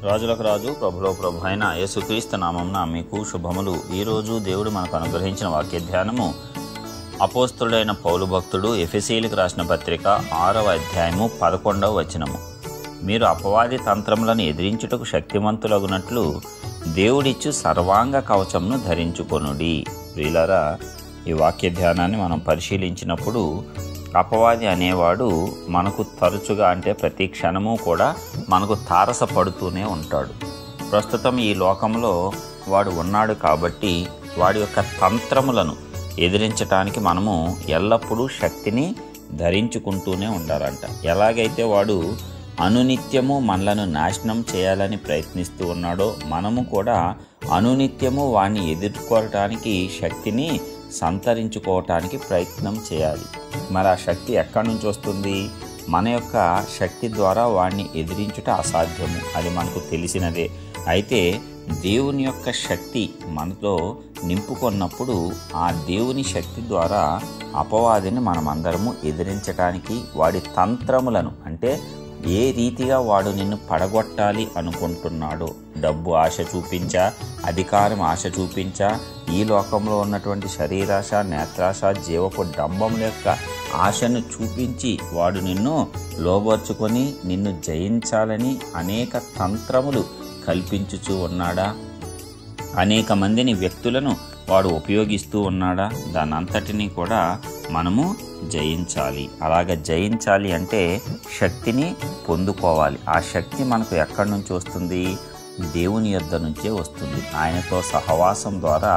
రాజులకు రాజు ప్రభులో ప్రభు అయిన యేసుక్రీస్తు నామమున మీకు శుభములు. ఈరోజు దేవుడు మనకు అనుగ్రహించిన వాక్య ధ్యానము అపోస్తలుడైన పౌలు భక్తుడు ఎఫెసీయులకు రాసిన పత్రిక 6వ అధ్యాయము 11వ వచనము. మీరు అపవాది తంత్రములను ఎదిరించుటకు శక్తిమంతులగునట్లు దేవుడిచ్చు సర్వాంగ కవచమును ధరించుకొనుడి. ప్రియులారా, ఈ వాక్య ధ్యానాన్ని మనం పరిశీలించినప్పుడు అపవాది అనేవాడు మనకు తరచుగా, అంటే ప్రతి క్షణము కూడా మనకు తారసపడుతూనే ఉంటాడు. ప్రస్తుతం ఈ లోకంలో వాడు ఉన్నాడు కాబట్టి వాడి యొక్క తంత్రములను ఎదిరించటానికి మనము ఎల్లప్పుడూ శక్తిని ధరించుకుంటూనే ఉండాలంట. ఎలాగైతే వాడు అనునిత్యము మనలను నాశనం చేయాలని ప్రయత్నిస్తూ ఉన్నాడో మనము కూడా అనునిత్యము వాడిని ఎదుర్కోవటానికి శక్తిని సంతరించుకోవటానికి ప్రయత్నం చేయాలి. మరి ఆ శక్తి ఎక్కడి నుంచి వస్తుంది? మన యొక్క శక్తి ద్వారా వాడిని ఎదిరించుట అసాధ్యము, అది మనకు తెలిసినదే. అయితే దేవుని యొక్క శక్తి మనతో నింపుకున్నప్పుడు ఆ దేవుని శక్తి ద్వారా అపవాదిని మనమందరము ఎదిరించడానికి వాడి తంత్రములను, అంటే ఏ రీతిగా వాడు నిన్ను పడగొట్టాలి అనుకుంటున్నాడో, డబ్బు ఆశ చూపించా, అధికారం ఆశ చూపించా, ఈ లోకంలో ఉన్నటువంటి శరీరాశ, నేత్రాశ, జీవపు డంబముల యొక్క ఆశను చూపించి వాడు నిన్ను లోబర్చుకొని నిన్ను జయించాలని అనేక తంత్రములు కల్పించుచూ ఉన్నాడా? అనేక మందిని వ్యక్తులను వాడు ఉపయోగిస్తూ ఉన్నాడా? దానంతటినీ కూడా మనము జయించాలి. అలాగ జయించాలి అంటే శక్తిని పొందుకోవాలి. ఆ శక్తి మనకు ఎక్కడి నుంచి వస్తుంది? దేవుని యొద్ద నుంచే వస్తుంది. ఆయనతో సహవాసం ద్వారా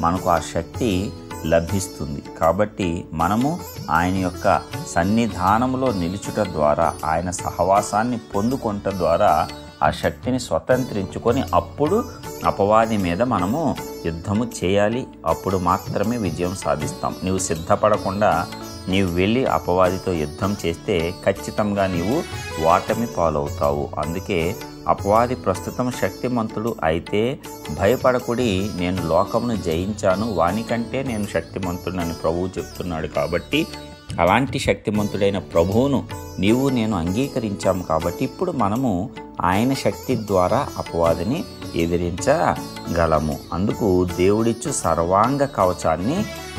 మనకు ఆ శక్తి లభిస్తుంది. కాబట్టి మనము ఆయన యొక్క సన్నిధానంలో నిలుచుట ద్వారా, ఆయన సహవాసాన్ని పొందుకొనుట ద్వారా ఆ శక్తిని స్వతంత్రించుకొని అప్పుడు అపవాది మీద మనము యుద్ధము చేయాలి. అప్పుడు మాత్రమే విజయం సాధిస్తాం. నీవు సిద్ధపడకుండా నీవు వెళ్ళి అపవాదితో యుద్ధం చేస్తే ఖచ్చితంగా నీవు ఓటమి పాలవుతావు. అందుకే అపవాది ప్రస్తుతం శక్తిమంతుడు అయితే భయపడకుడి, నేను లోకమును జయించాను, వానికంటే నేను శక్తిమంతుడని ప్రభువు చెప్తున్నాడు. కాబట్టి అలాంటి శక్తిమంతుడైన ప్రభువును నీవు నేను అంగీకరించాము. కాబట్టి ఇప్పుడు మనము ఆయన శక్తి ద్వారా అపవాదిని ఎదిరించగలము. అందుకు దేవుడిచ్చు సర్వాంగ కవచాన్ని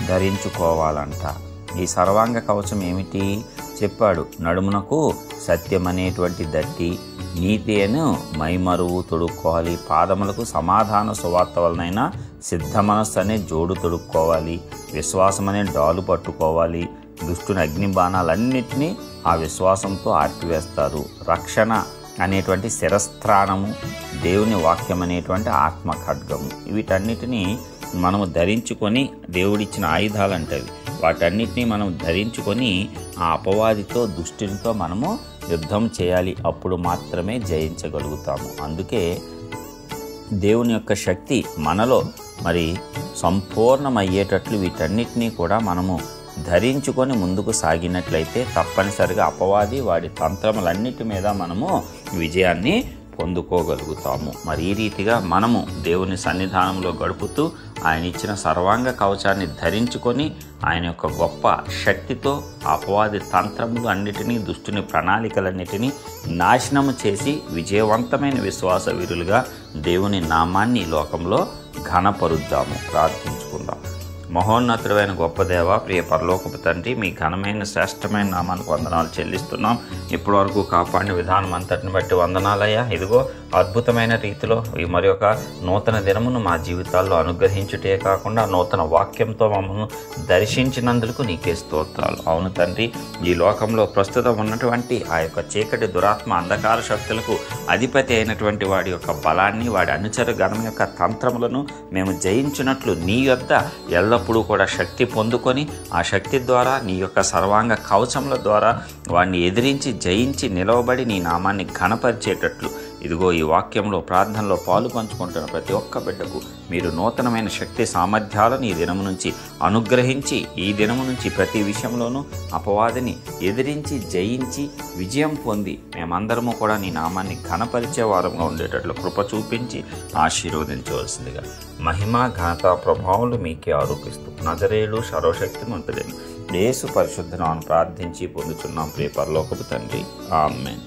ధరించుకోవాలంట. ఈ సర్వాంగ కవచం ఏమిటి చెప్పాడు? నడుమునకు సత్యం అనేటువంటి దట్టి, నీతి అను మైమరువు తొడుక్కోవాలి, పాదములకు సమాధాన సువార్త వలనైనా సిద్ధ మనస్సు అనే జోడు తొడుక్కోవాలి, విశ్వాసం అనే డాలు పట్టుకోవాలి. దుష్టుని అగ్ని బాణాలన్నింటినీ ఆ విశ్వాసంతో ఆర్పివేస్తారు. రక్షణ అనేటువంటి శిరస్త్రాణము, దేవుని వాక్యం అనేటువంటి ఆత్మ ఖడ్గము, వీటన్నిటినీ మనము ధరించుకొని, దేవుడిచ్చిన ఆయుధాలు అంటవి, వాటన్నిటినీ మనం ధరించుకొని ఆ అపవాదితో, దుష్టునితో మనము యుద్ధం చేయాలి. అప్పుడు మాత్రమే జయించగలుగుతాము. అందుకే దేవుని యొక్క శక్తి మనలో మరి సంపూర్ణమయ్యేటట్లు వీటన్నిటినీ కూడా మనము ధరించుకొని ముందుకు సాగినట్లయితే తప్పనిసరిగా అపవాది వాడి తంత్రములన్నిటి మీద మనము విజయాన్ని పొందుకోగలుగుతాము. మరి ఈ రీతిగా మనము దేవుని సన్నిధానంలో గడుపుతూ ఆయన ఇచ్చిన సర్వాంగ కవచాన్ని ధరించుకొని ఆయన యొక్క గొప్ప శక్తితో అపవాది తంత్రములు అన్నిటినీ, దుష్టుని ప్రణాళికలన్నిటినీ నాశనము చేసి విజయవంతమైన విశ్వాస వీరులుగా దేవుని నామాన్ని లోకంలో ఘనపరుద్దాము. ప్రార్థించుకుందాం. మహోన్నతుడైన గొప్ప దేవ, ప్రియ పరలోకపు తండ్రి, మీ ఘనమైన శ్రేష్టమైన నామానికి వందనాలు చెల్లిస్తున్నాం. ఇప్పటి వరకు కాపాడిన విధానం అంతటిని బట్టి వందనాలయ్యా. ఇదిగో అద్భుతమైన రీతిలో ఈ మరి ఒక నూతన దినమును మా జీవితాల్లో అనుగ్రహించుటే కాకుండా నూతన వాక్యంతో మమ్మల్ని దర్శించినందుకు నీకే స్తోత్రాలు. అవును తండ్రి, ఈ లోకంలో ప్రస్తుతం ఉన్నటువంటి ఆ యొక్క చీకటి దురాత్మ అంధకార శక్తులకు అధిపతి అయినటువంటి వాడి యొక్క బలాన్ని, వాడి అనుచర గణం యొక్క తంత్రములను మేము జయించినట్లు నీ యొద్ద ఎల్లప్పుడూ కూడా శక్తి పొందుకొని ఆ శక్తి ద్వారా నీ యొక్క సర్వాంగ కవచముల ద్వారా వాడిని ఎదిరించి జయించి నిలవబడి నీ నామాన్ని ఘనపరిచేటట్లు ఇదిగో ఈ వాక్యంలో ప్రార్థనలో పాలు పంచుకుంటున్న ప్రతి ఒక్క బిడ్డకు మీరు నూతనమైన శక్తి సామర్థ్యాలను ఈ దినము నుంచి అనుగ్రహించి ఈ దినము నుంచి ప్రతి విషయంలోనూ అపవాదిని ఎదిరించి జయించి విజయం పొంది మేమందరము కూడా నీ నామాన్ని ఘనపరిచే వారంగా ఉండేటట్లు కృప చూపించి ఆశీర్వదించవలసిందిగా మహిమ ఘనత ప్రభావాలు మీకే ఆరోపిస్తూ నజరేయుడు సర్వశక్తిమంతుడైన యేసు పరిశుద్ధ నామమున ప్రార్థించి పొందుచున్నాం ప్రియ పరలోకపు తండ్రి. ఆమేన్.